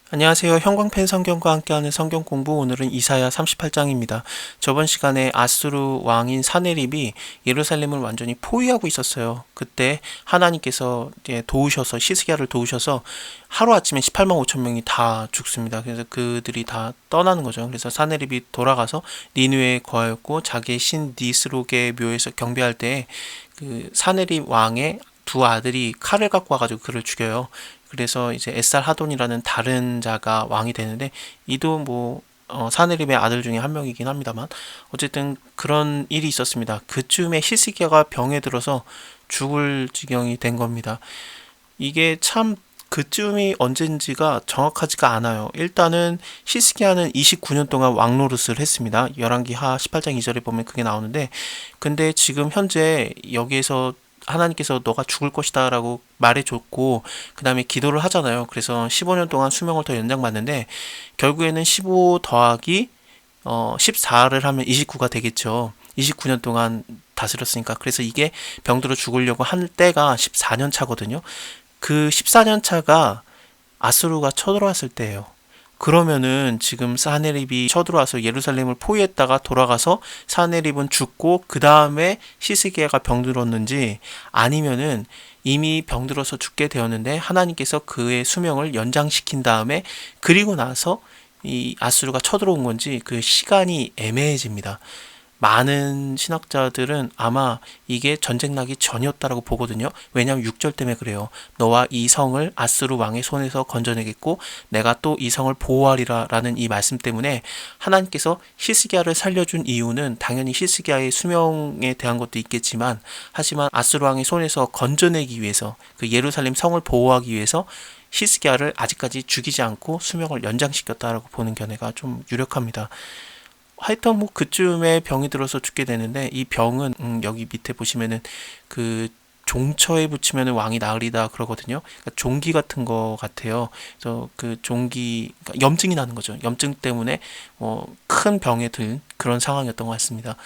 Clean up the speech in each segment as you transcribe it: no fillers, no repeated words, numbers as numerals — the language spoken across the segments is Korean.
안녕하세요. 형광펜 성경과 함께하는 성경 공부, 오늘은 이사야 38장입니다. 저번 시간에 아수르 왕인 사네립이 예루살렘을 완전히 포위하고 있었어요. 그때 하나님께서 이제 도우셔서, 히스기야를 도우셔서 하루아침에 18만 5천 명이 다 죽습니다. 그래서 그들이 다 떠나는 거죠. 그래서 사네립이 돌아가서 니느웨에 거하였고, 자기의 신 니스록의 묘에서 경배할 때 그 사네립 왕의 두 아들이 칼을 갖고 와가지고 그를 죽여요. 그래서 이제 에살 하돈이라는 다른 자가 왕이 되는데, 이도 사네립의 아들 중에 한 명이긴 합니다만, 어쨌든 그런 일이 있었습니다. 그쯤에 히스기야가 병에 들어서 죽을 지경이 된 겁니다. 이게 참 그쯤이 언젠지가 정확하지가 않아요. 일단은 히스기야는 29년 동안 왕노릇을 했습니다. 열왕기하 18장 2절에 보면 그게 나오는데, 근데 지금 현재 여기에서 하나님께서 너가 죽을 것이다 라고 말해줬고, 그 다음에 기도를 하잖아요. 그래서 15년 동안 수명을 더 연장받는데, 결국에는 15 더하기 14를 하면 29가 되겠죠. 29년 동안 다스렸으니까. 그래서 이게 병들어 죽으려고 한 때가 14년 차거든요. 그 14년 차가 아수르가 쳐들어왔을 때예요. 그러면은 지금 사네립이 쳐들어와서 예루살렘을 포위했다가 돌아가서 사네립은 죽고 그 다음에 히스기야가 병들었는지, 아니면은 이미 병들어서 죽게 되었는데 하나님께서 그의 수명을 연장시킨 다음에 그리고 나서 이 아수르가 쳐들어온 건지, 그 시간이 애매해집니다. 많은 신학자들은 아마 이게 전쟁 나기 전이었다라고 보거든요. 왜냐하면 6절 때문에 그래요. 너와 이 성을 아스루 왕의 손에서 건져내겠고 내가 또 이 성을 보호하리라 라는 이 말씀 때문에 하나님께서 히스기야를 살려준 이유는 당연히 히스기야의 수명에 대한 것도 있겠지만, 하지만 아스루 왕의 손에서 건져내기 위해서, 그 예루살렘 성을 보호하기 위해서 히스기야를 아직까지 죽이지 않고 수명을 연장시켰다라고 보는 견해가 좀 유력합니다. 하여튼 그쯤에 병이 들어서 죽게 되는데, 이 병은 여기 밑에 보시면은 그 종처에 붙이면 왕이 나으리다 그러거든요. 그러니까 종기 같은 거 같아요. 그래서 그 종기, 그러니까 염증이 나는 거죠. 염증 때문에 큰 병에 든 그런 상황이었던 것 같습니다.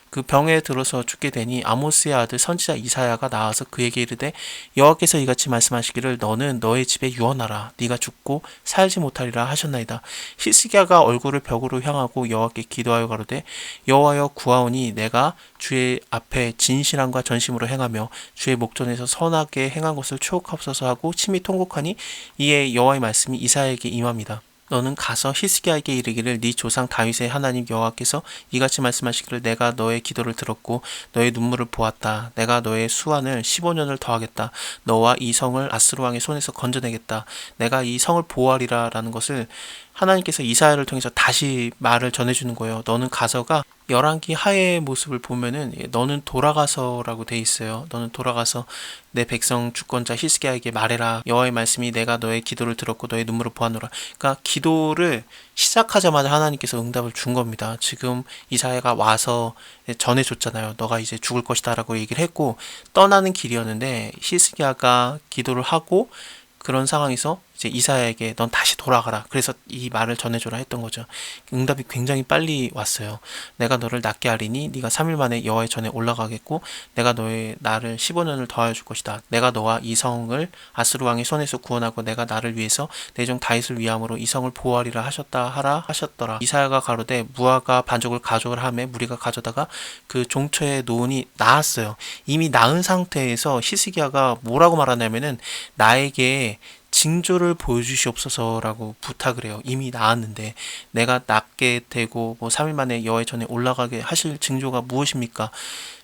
그 병에 들어서 죽게 되니 아모스의 아들 선지자 이사야가 나와서 그에게 이르되, 여호와께서 이같이 말씀하시기를 너는 너의 집에 유언하라. 네가 죽고 살지 못하리라 하셨나이다. 히스기야가 얼굴을 벽으로 향하고 여호와께 기도하여 가로되, 여호와여 구하오니 내가 주의 앞에 진실함과 전심으로 행하며 주의 목전에서 선하게 행한 것을 추억하옵소서 하고 심히 통곡하니, 이에 여호와의 말씀이 이사야에게 임합니다. 너는 가서 히스기야에게 이르기를 네 조상 다윗의 하나님 여호와께서 이같이 말씀하시기를 내가 너의 기도를 들었고 너의 눈물을 보았다. 내가 너의 수완을 15년을 더하겠다. 너와 이 성을 아스루 왕의 손에서 건져내겠다. 내가 이 성을 보호하리라 라는 것을 하나님께서 이사야를 통해서 다시 말을 전해주는 거예요. 너는 가서가, 열왕기 하의 모습을 보면은 너는 돌아가서라고 돼 있어요. 너는 돌아가서 내 백성 주권자 히스기야에게 말해라. 여호와의 말씀이 내가 너의 기도를 들었고 너의 눈물을 보았노라. 그러니까 기도를 시작하자마자 하나님께서 응답을 준 겁니다. 지금 이사야가 와서 전해줬잖아요. 너가 이제 죽을 것이다라고 얘기를 했고 떠나는 길이었는데, 히스기야가 기도를 하고 그런 상황에서 이제 이사야에게 넌 다시 돌아가라. 그래서 이 말을 전해줘라 했던 거죠. 응답이 굉장히 빨리 왔어요. 내가 너를 낫게 하리니 네가 3일 만에 여호와의 전에 올라가겠고 내가 너의 나를 15년을 더하여 줄 것이다. 내가 너와 이 성을 아스루 왕의 손에서 구원하고 내가 나를 위해서 내 종 다윗을 위함으로 이 성을 보호하리라 하셨다 하라 하셨더라. 이사야가 가로되 무화과 반죽을 가져오라 하매 무리가 가져다가 그 종초에 놓으니 나았어요. 이미 나은 상태에서 히스기야가 뭐라고 말하냐면은 나에게 징조를 보여주시옵소서라고 부탁을 해요. 이미 나았는데 내가 낫게 되고 3일 만에 여호와의 전에 올라가게 하실 징조가 무엇입니까?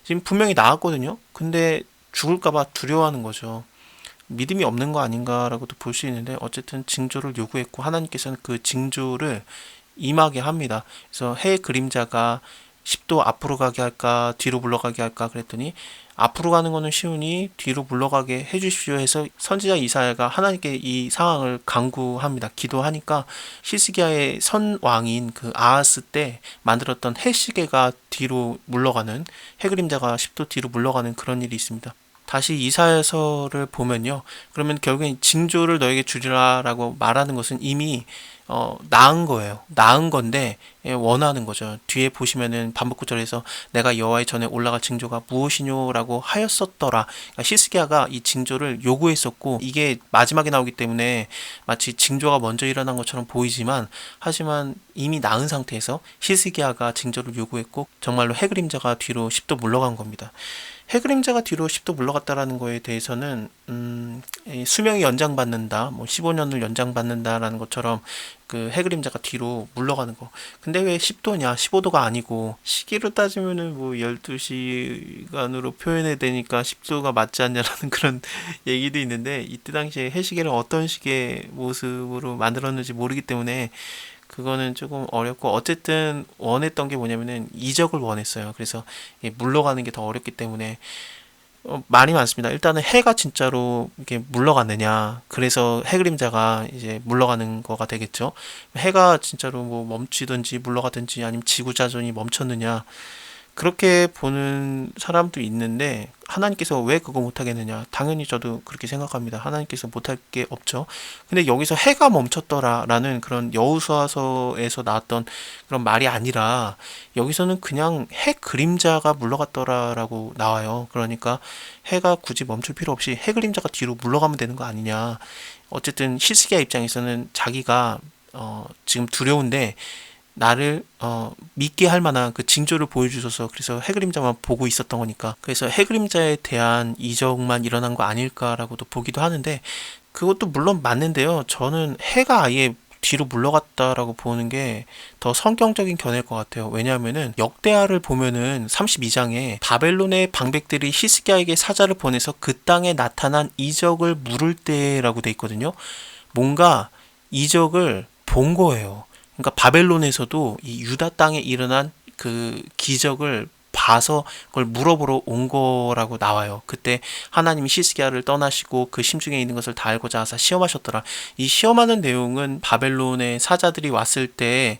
지금 분명히 나았거든요. 근데 죽을까봐 두려워하는 거죠. 믿음이 없는 거 아닌가라고도 볼 수 있는데, 어쨌든 징조를 요구했고 하나님께서는 그 징조를 임하게 합니다. 그래서 해의 그림자가 10도 앞으로 가게 할까 뒤로 물러가게 할까 그랬더니, 앞으로 가는 거는 쉬우니 뒤로 물러가게 해주십시오 해서 선지자 이사야가 하나님께 이 상황을 간구합니다. 기도하니까 히스기야의 선왕인 그 아하스 때 만들었던 해시계가 뒤로 물러가는, 해그림자가 10도 뒤로 물러가는 그런 일이 있습니다. 다시 이사야서를 보면요, 그러면 결국엔 징조를 너에게 주리라 라고 말하는 것은 이미 낳은 거예요. 낳은 건데 원하는 거죠. 뒤에 보시면은 반복 구절에서 내가 여호와의 전에 올라갈 징조가 무엇이뇨라고 하였었더라. 그러니까 히스기야가 이 징조를 요구했었고 이게 마지막에 나오기 때문에 마치 징조가 먼저 일어난 것처럼 보이지만 하지만 이미 낳은 상태에서 히스기야가 징조를 요구했고 정말로 해그림자가 뒤로 10도 물러간 겁니다. 해그림자가 뒤로 10도 물러갔다라는 거에 대해서는 수명이 연장받는다, 뭐 15년을 연장받는다라는 것처럼 그 해그림자가 뒤로 물러가는 거. 근데 왜 10도냐? 15도가 아니고 시기로 따지면은 뭐 12시간으로 표현해야 되니까 10도가 맞지 않냐라는 그런 얘기도 있는데 이때 당시에 해시계를 어떤 식의 모습으로 만들었는지 모르기 때문에 그거는 조금 어렵고 어쨌든 원했던 게 뭐냐면은 이적을 원했어요. 그래서 물러가는 게 더 어렵기 때문에 말이 많습니다. 일단은 해가 진짜로 이렇게 물러가느냐. 그래서 해 그림자가 이제 물러가는 거가 되겠죠. 해가 진짜로 뭐 멈추든지 물러가든지 아니면 지구 자전이 멈췄느냐. 그렇게 보는 사람도 있는데 하나님께서 왜 그거 못하겠느냐. 당연히 저도 그렇게 생각합니다. 하나님께서 못할 게 없죠. 근데 여기서 해가 멈췄더라라는 그런 여호수아서에서 나왔던 그런 말이 아니라 여기서는 그냥 해 그림자가 물러갔더라라고 나와요. 그러니까 해가 굳이 멈출 필요 없이 해 그림자가 뒤로 물러가면 되는 거 아니냐. 어쨌든 히스기야 입장에서는 자기가 지금 두려운데 나를 믿게 할 만한 그 징조를 보여주셔서 그래서 해그림자만 보고 있었던 거니까 그래서 해그림자에 대한 이적만 일어난 거 아닐까라고도 보기도 하는데 그것도 물론 맞는데요. 저는 해가 아예 뒤로 물러갔다라고 보는 게 더 성경적인 견해일 것 같아요. 왜냐하면은 역대하를 보면은 32장에 바벨론의 방백들이 히스기야에게 사자를 보내서 그 땅에 나타난 이적을 물을 때라고 돼 있거든요. 뭔가 이적을 본 거예요. 그러니까 바벨론에서도 이 유다 땅에 일어난 그 기적을 봐서 그걸 물어보러 온 거라고 나와요. 그때 하나님이 히스기야를 떠나시고 그 심중에 있는 것을 다 알고자 하사 시험하셨더라. 이 시험하는 내용은 바벨론의 사자들이 왔을 때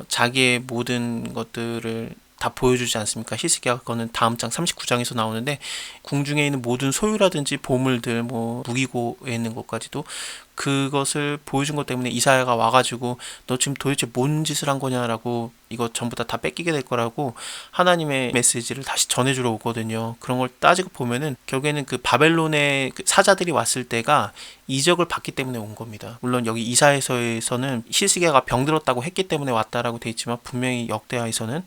자기의 모든 것들을 다 보여주지 않습니까? 히스기야가 그거는 다음 장 39장에서 나오는데 궁중에 있는 모든 소유라든지 보물들 뭐 무기고에 있는 것까지도 그것을 보여준 것 때문에 이사야가 와가지고 너 지금 도대체 뭔 짓을 한 거냐라고 이거 전부 다 뺏기게 될 거라고 하나님의 메시지를 다시 전해주러 오거든요. 그런 걸 따지고 보면은 결국에는 그 바벨론의 그 사자들이 왔을 때가 이적을 받기 때문에 온 겁니다. 물론 여기 이사야서에서는 히스기야가 병들었다고 했기 때문에 왔다라고 돼 있지만 분명히 역대하에서는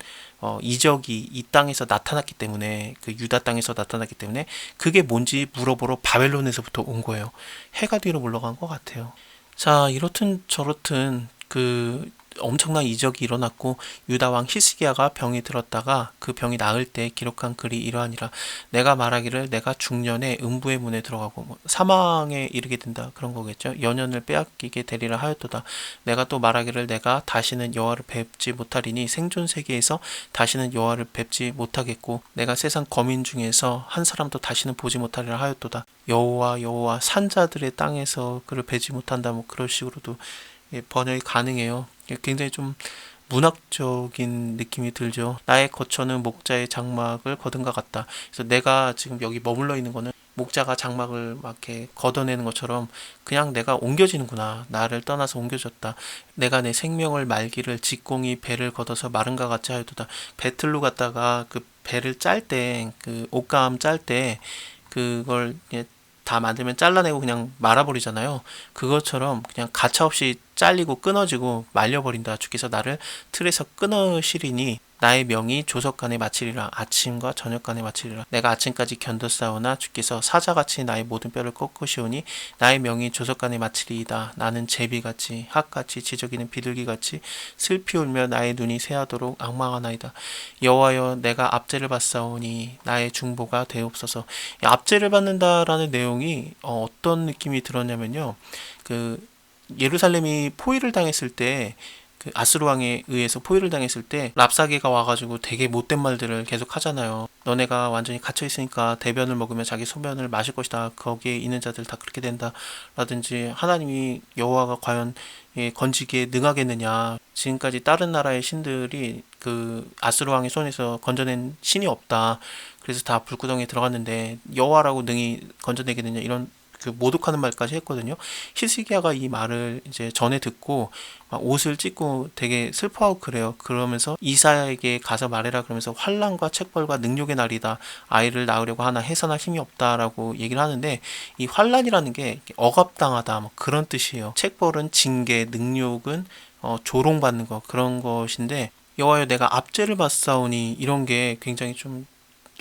이적이 이 땅에서 나타났기 때문에 그 유다 땅에서 나타났기 때문에 그게 뭔지 물어보러 바벨론에서부터 온 거예요. 해가 뒤로 물러간 것 같아요. 자, 이렇든 저렇든 그 엄청난 이적이 일어났고 유다 왕 히스기야가 병이 들었다가 그 병이 나을 때 기록한 글이 이러하니라. 내가 말하기를 내가 중년에 음부의 문에 들어가고 뭐 사망에 이르게 된다 그런 거겠죠. 연연을 빼앗기게 되리라 하였도다. 내가 또 말하기를 내가 다시는 여호와를 뵙지 못하리니 생존 세계에서 다시는 여호와를 뵙지 못하겠고 내가 세상 거민 중에서 한 사람도 다시는 보지 못하리라 하였도다. 여호와 산자들의 땅에서 그를 뵈지 못한다 뭐 그런 식으로도 번역이 가능해요. 굉장히 좀 문학적인 느낌이 들죠. 나의 거처는 목자의 장막을 거둔 것 같다. 그래서 내가 지금 여기 머물러 있는 거는 목자가 장막을 막 이렇게 걷어내는 것처럼 그냥 내가 옮겨지는구나. 나를 떠나서 옮겨졌다. 내가 내 생명을 말기를 직공이 배를 걷어서 마른가 같이 하여도다. 배틀로 갔다가 그 배를 짤 때, 그 옷감 짤 때 그걸 다 만들면 잘라내고 그냥 말아버리잖아요. 그것처럼 그냥 가차없이 잘리고 끊어지고 말려버린다. 주께서 나를 틀에서 끊으시리니 나의 명이 조석간에 마치리라. 아침과 저녁간에 마치리라. 내가 아침까지 견뎌싸우나 주께서 사자같이 나의 모든 뼈를 꺾으시오니 나의 명이 조석간에 마치리이다. 나는 제비같이 학같이 지저귀는 비둘기같이 슬피 울며 나의 눈이 새하도록 악망하나이다. 여호와여 내가 압제를 받사오니 나의 중보가 되옵소서. 압제를 받는다라는 내용이 어떤 느낌이 들었냐면요. 그 예루살렘이 포위를 당했을 때 그 아수르 왕에 의해서 포위를 당했을 때 랍사게가 와가지고 되게 못된 말들을 계속 하잖아요. 너네가 완전히 갇혀 있으니까 대변을 먹으면 자기 소변을 마실 것이다. 거기에 있는 자들 다 그렇게 된다. 라든지 하나님이 여호와가 과연 건지기에 능하겠느냐. 지금까지 다른 나라의 신들이 그 아수르 왕의 손에서 건져낸 신이 없다. 그래서 다 불구덩이에 들어갔는데 여호와라고 능히 건져내겠느냐 이런 그 모독하는 말까지 했거든요. 히스기야가 이 말을 이제 전에 듣고 막 옷을 찢고 되게 슬퍼하고 그래요. 그러면서 이사야에게 가서 말해라 그러면서 환난과 책벌과 능욕의 날이다. 아이를 낳으려고 하나 해서나 힘이 없다라고 얘기를 하는데, 이 환난이라는 게 억압당하다 뭐 그런 뜻이에요. 책벌은 징계, 능욕은 조롱받는 거, 그런 것인데, 여호와여 내가 압제를 받사오니, 이런 게 굉장히 좀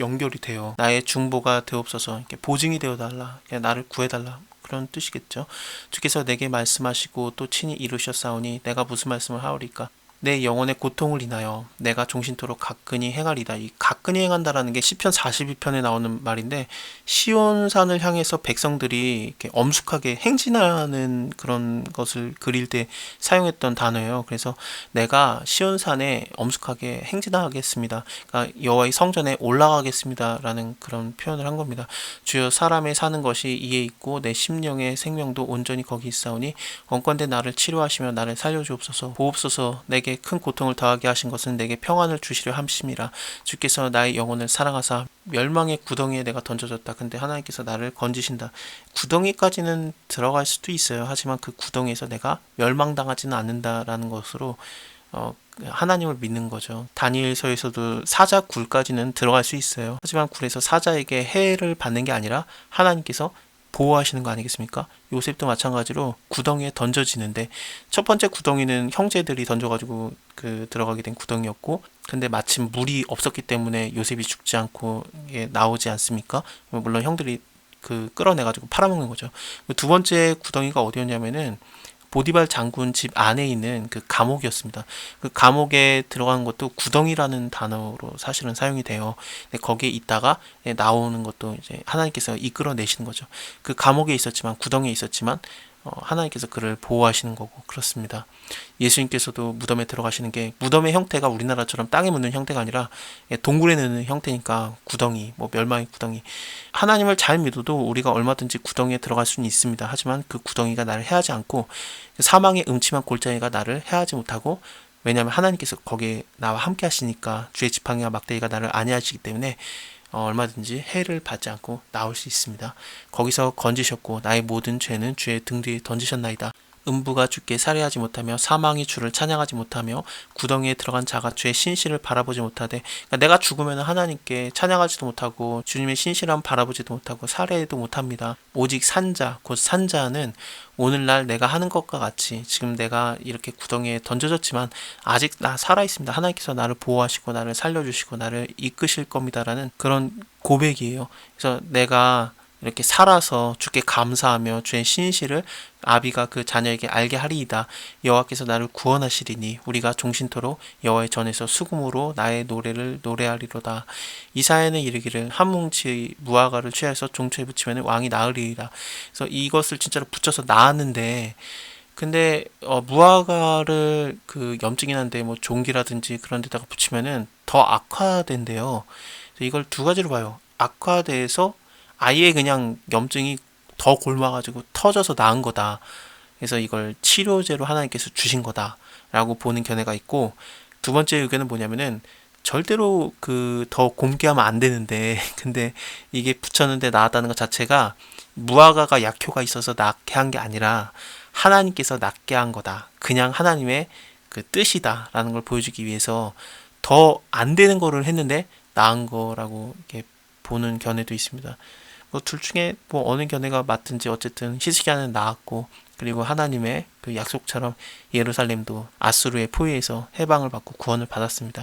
연결이 돼요. 나의 중보가 되옵소서, 이렇게 보증이 되어달라, 나를 구해달라, 그런 뜻이겠죠. 주께서 내게 말씀하시고 또 친히 이루셨사오니 내가 무슨 말씀을 하오리까. 내 영혼의 고통을 인하여 내가 종신토록 가끈히 행하리다. 이 가끈히 행한다라는 게 시편 42편에 나오는 말인데, 시온산을 향해서 백성들이 이렇게 엄숙하게 행진하는 그런 것을 그릴 때 사용했던 단어예요. 그래서 내가 시온산에 엄숙하게 행진하겠습니다. 그러니까 여호와의 성전에 올라가겠습니다라는 그런 표현을 한 겁니다. 주여 사람의 사는 것이 이에 있고 내 심령의 생명도 온전히 거기 있사오니 원건대 나를 치료하시며 나를 살려주옵소서. 보옵소서. 내게 큰 고통을 더하게 하신 것은 내게 평안을 주시려 함심이라. 주께서 나의 영혼을 사랑하사 멸망의 구덩이에 내가 던져졌다. 근데 하나님께서 나를 건지신다. 구덩이까지는 들어갈 수도 있어요. 하지만 그 구덩이에서 내가 멸망당하지는 않는다라는 것으로 하나님을 믿는 거죠. 다니엘서에서도 사자 굴까지는 들어갈 수 있어요. 하지만 굴에서 사자에게 해를 받는 게 아니라 하나님께서 보호하시는 거 아니겠습니까? 요셉도 마찬가지로 구덩이에 던져지는데, 첫 번째 구덩이는 형제들이 던져가지고 들어가게 된 구덩이였고, 근데 마침 물이 없었기 때문에 요셉이 죽지 않고 나오지 않습니까? 물론 형들이 끌어내가지고 팔아먹는 거죠. 두 번째 구덩이가 어디였냐면은 보디발 장군 집 안에 있는 그 감옥이었습니다. 그 감옥에 들어가는 것도 구덩이라는 단어로 사실은 사용이 돼요. 거기에 있다가 나오는 것도 이제 하나님께서 이끌어내시는 거죠. 그 감옥에 있었지만, 구덩이에 있었지만 하나님께서 그를 보호하시는 거고, 그렇습니다. 예수님께서도 무덤에 들어가시는 게, 무덤의 형태가 우리나라처럼 땅에 묻는 형태가 아니라 동굴에 넣는 형태니까 구덩이, 멸망의 구덩이. 하나님을 잘 믿어도 우리가 얼마든지 구덩이에 들어갈 수는 있습니다. 하지만 그 구덩이가 나를 해하지 않고, 사망의 음침한 골짜기가 나를 해하지 못하고, 왜냐하면 하나님께서 거기에 나와 함께 하시니까, 주의 지팡이와 막대기가 나를 안위하시기 때문에 얼마든지 해를 받지 않고 나올 수 있습니다. 거기서 건지셨고 나의 모든 죄는 주의 등 뒤에 던지셨나이다. 음부가 주께 살해하지 못하며 사망이 주를 찬양하지 못하며 구덩이에 들어간 자가 주의 신실을 바라보지 못하되, 그러니까 내가 죽으면 하나님께 찬양하지도 못하고 주님의 신실함 바라보지도 못하고 살해도 못합니다. 오직 산자, 곧 산자는 오늘날 내가 하는 것과 같이 지금 내가 이렇게 구덩이에 던져졌지만 아직 나 살아있습니다. 하나님께서 나를 보호하시고 나를 살려주시고 나를 이끄실 겁니다라는 그런 고백이에요. 그래서 내가 이렇게 살아서 주께 감사하며 주의 신실을 아비가 그 자녀에게 알게 하리이다. 여호와께서 나를 구원하시리니 우리가 종신토록 여호와의 전에서 수금으로 나의 노래를 노래하리로다. 이사야는 이르기를 한 뭉치 무화과를 취하여서 종초에 붙이면 왕이 나으리이다. 그래서 이것을 진짜로 붙여서 낳았는데, 근데 무화과를 염증이 난데 종기라든지 그런 데다가 붙이면은 더 악화된대요. 그래서 이걸 두 가지로 봐요. 악화돼서 아예 그냥 염증이 더 곪아가지고 터져서 나은 거다. 그래서 이걸 치료제로 하나님께서 주신 거다라고 보는 견해가 있고, 두 번째 의견은 뭐냐면은 절대로 더 곪게 하면 안 되는데, 근데 이게 붙였는데 나았다는 것 자체가 무화과가 약효가 있어서 낫게 한 게 아니라 하나님께서 낫게 한 거다. 그냥 하나님의 뜻이다라는 걸 보여주기 위해서 더 안 되는 거를 했는데 나은 거라고 이렇게 보는 견해도 있습니다. 둘 중에 어느 견해가 맞든지 어쨌든 히스기야는 나았고, 그리고 하나님의 약속처럼 예루살렘도 아수르의 포위에서 해방을 받고 구원을 받았습니다.